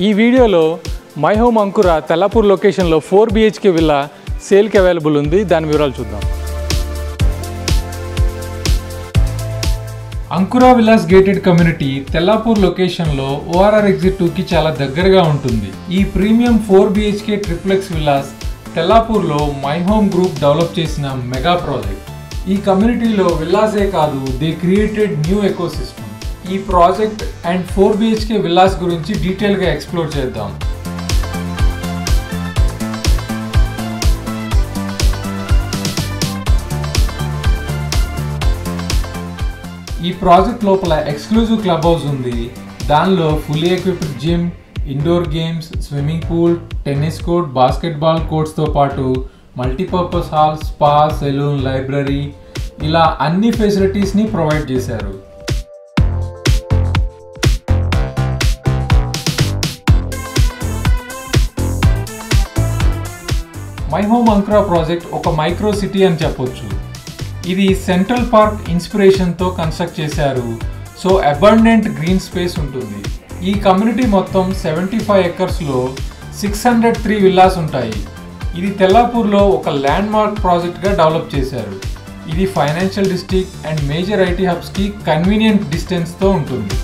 ఈ వీడియోలో my home అంకుర తెల్లాపూర్ లొకేషన్లో 4 BHK విల్లా సేల్కి అవైలబుల్ ఉంది. దాని వివరాలు చూద్దాం. అంకుర విల్లాస్ గేటెడ్ కమ్యూనిటీ తెల్లాపూర్ లొకేషన్లో ORR ఎగ్జిట్ 2కి చాలా దగ్గరగా ఉంటుంది. ఈ ప్రీమియం 4 BHK ట్రిప్లెక్స్ విల్లాస్ తెల్లాపూర్లో మై హోమ్ గ్రూప్ డెవలప్ చేసిన మెగా ప్రాజెక్ట్. ఈ కమ్యూనిటీలో విల్లాసే కాదు, దే క్రియేటెడ్ న్యూ ఎకోసిస్టమ్. ఈ ప్రాజెక్ట్ అండ్ 4 BHK విల్లాస్ గురించి డీటెయిల్గా ఎక్స్ప్లోర్ చేద్దాం. ఈ ప్రాజెక్ట్ లోపల ఎక్స్క్లూజివ్ క్లబ్ హౌస్ ఉంది. దానిలో fully equipped gym, indoor games, swimming pool, tennis court, basketball కోర్ట్స్తో పాటు multipurpose hall, spa, salon, library ఇలా అన్ని ఫెసిలిటీస్ని ప్రొవైడ్ చేశారు. మై హోమ్ అంకుర ప్రాజెక్ట్ ఒక మైక్రో సిటీ అని చెప్పొచ్చు. ఇది సెంట్రల్ పార్క్ ఇన్స్పిరేషన్తో కన్స్ట్రక్ట్ చేశారు. సో అబండెంట్ గ్రీన్ స్పేస్ ఉంటుంది. ఈ కమ్యూనిటీ మొత్తం 75 ఎకర్స్లో 603 విల్లాస్ ఉంటాయి. ఇది తెల్లాపూర్లో ఒక ల్యాండ్ మార్క్ ప్రాజెక్ట్గా డెవలప్ చేశారు. ఇది financial district and major IT హబ్స్కి కన్వీనియంట్ డిస్టెన్స్తో ఉంటుంది.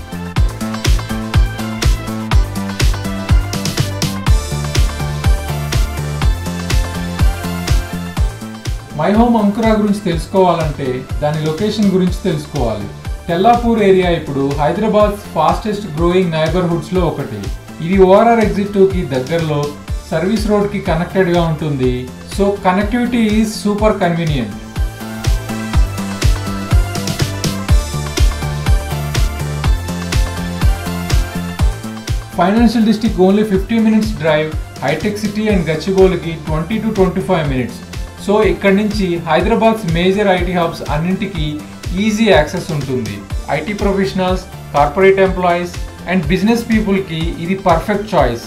మై హోమ్ అంకుర గురించి తెలుసుకోవాలంటే దాని లొకేషన్ గురించి తెలుసుకోవాలి. తెల్లాపూర్ ఏరియా ఇప్పుడు హైదరాబాద్ ఫాస్టెస్ట్ గ్రోయింగ్ నైబర్హుడ్స్లో ఒకటి. ఇది ORR ఎగ్జిట్ 2కి దగ్గరలో సర్వీస్ రోడ్కి కనెక్టెడ్గా ఉంటుంది. So connectivity is super convenient. Financial district only 50 minutes drive, hitech city and గచ్చిబౌలికి 20 to 25 minutes. సో ఇక్కడ నుంచి హైదరాబాద్స్ మేజర్ ఐటీ హబ్స్ అన్నింటికి ఈజీ యాక్సెస్ ఉంటుంది. IT professionals, corporate employees and business పీపుల్కి ఇది పర్ఫెక్ట్ చాయిస్.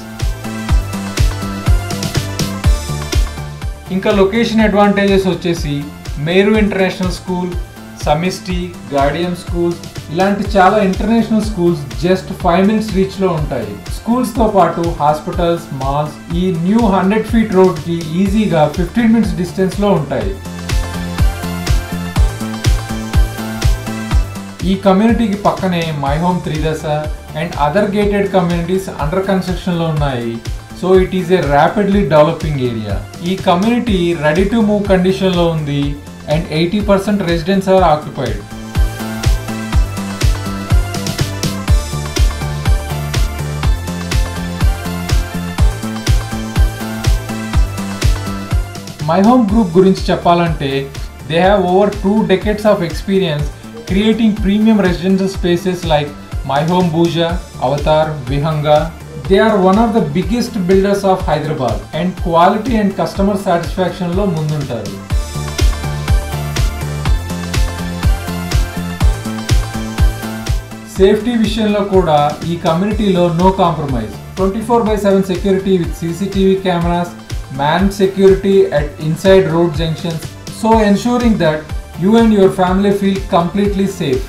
ఇంకా లొకేషన్ అడ్వాంటేజెస్ వచ్చేసి Meru international school, Samishti, guardian schools ఇలాంటి చాలా ఇంటర్నేషనల్ స్కూల్స్ జస్ట్ 5 minutes రీచ్లో ఉంటాయి. స్కూల్స్తో పాటు హాస్పిటల్స్, మాల్స్ ఈ న్యూ 100 feet రోడ్కి ఈజీగా 15 minutes డిస్టెన్స్లో ఉంటాయి. ఈ కమ్యూనిటీకి పక్కనే my home Tridasa and other gated communities under కన్స్ట్రక్షన్లో ఉన్నాయి. So it is a rapidly developing area. ఈ కమ్యూనిటీ రెడీ టు మూవ్ కండిషన్లో ఉంది and 80% residents are occupied. My home group గురించి చెప్పాలంటే they have over 2 decades of experience creating premium residential spaces like my home Bhooja, Avatar, Vihanga. They are one of the biggest builders of Hyderabad and quality and customer సాటిస్ఫాక్షన్లో ముందుంటారు. Safety విషయంలో కూడా ఈ community no compromise. 24/7 security with CCTV cameras, manned security at inside road junctions, so ensuring that you and your family feel completely safe.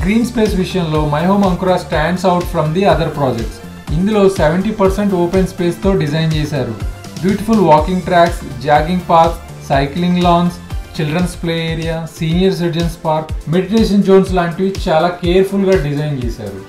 Green space విషయంలో My home Ankura stands out from the other projects. ఇందులో 70% open స్పేస్తో design చేశారు. Beautiful walking tracks, jogging path, cycling lanes, children's play area, senior citizens park, meditation zones లాంటివి చాలా కేర్ఫుల్గా design చేశారు.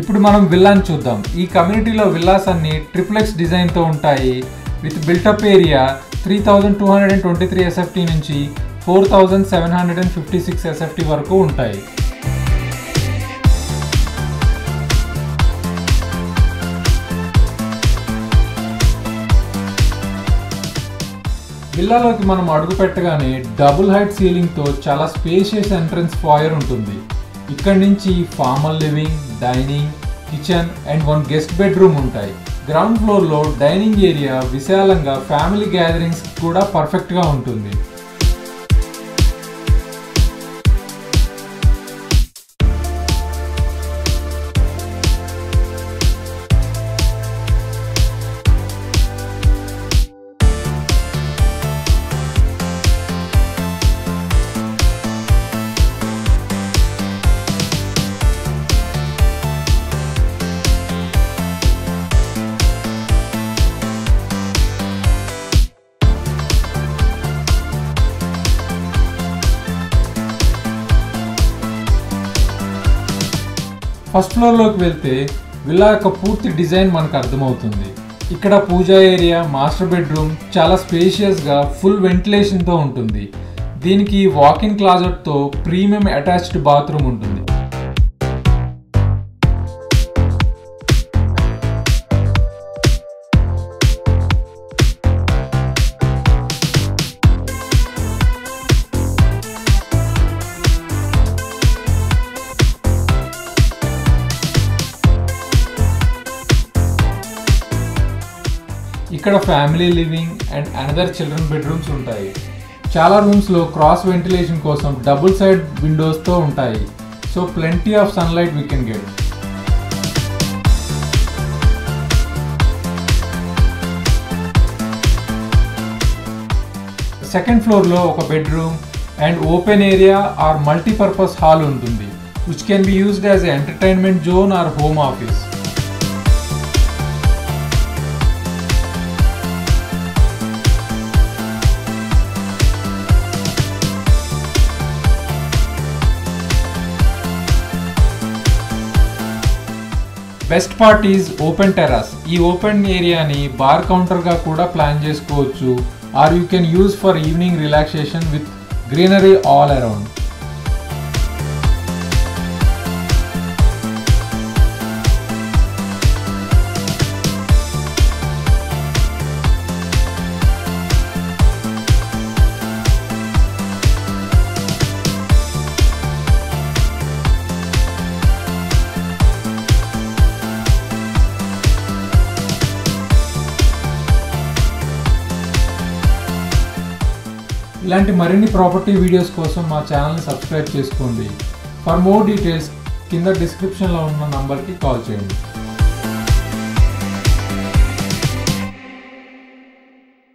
ఇప్పుడు మనం విల్లాని చూద్దాం. ఈ కమ్యూనిటీలో విల్లాస్ అన్ని ట్రిప్లెక్స్ డిజైన్తో ఉంటాయి. విత్ బిల్టప్ ఏరియా 3223 SFT నుంచి 4756 SFT వరకు ఉంటాయి. విల్లాలోకి మనం అడుగు పెట్టగానే డబుల్ హైట్ సీలింగ్తో చాలా స్పేషియస్ ఎంట్రన్స్ ఫాయర్ ఉంటుంది. ఇక్కడి నుంచి formal living, dining, kitchen and 1 guest bedroom ఉంటాయి. గ్రౌండ్ ఫ్లోర్లో డైనింగ్ ఏరియా విశాలంగా ఫ్యామిలీ గ్యాదరింగ్స్ కూడా పర్ఫెక్ట్గా ఉంటుంది. ఫస్ట్ ఫ్లోర్లోకి వెళ్తే విల్లా యొక్క పూర్తి డిజైన్ మనకు అర్థమవుతుంది. ఇక్కడ పూజా ఏరియా, మాస్టర్ బెడ్రూమ్ చాలా స్పేషియస్గా ఫుల్ వెంటిలేషన్తో ఉంటుంది. దీనికి వాకిన్ క్లాజెట్తో ప్రీమియం అటాచ్డ్ బాత్రూమ్ ఉంటుంది. ఇక్కడ family living and another children bedrooms ఉంటాయి. చాలా రూమ్స్లో క్రాస్ వెంటిలేషన్ కోసం డబుల్ సైడ్ విండోస్తో ఉంటాయి. So plenty of sunlight we can get. Second ఫ్లోర్లో ఒక bedroom and open area or multipurpose hall ఉంటుంది, which can be used as a entertainment zone or home office. Best part is open terrace. ఈ open ఏరియాని bar కౌంటర్గా కూడా plan చేసుకోవచ్చు, are you can use for evening relaxation with greenery all around. ఇలాంటి మరిన్ని property videos కోసం మా ఛానల్ని సబ్స్క్రైబ్ చేసుకోండి. ఫర్ మోర్ డీటెయిల్స్ కింద డిస్క్రిప్షన్లో ఉన్న నంబర్కి కాల్ చేయండి.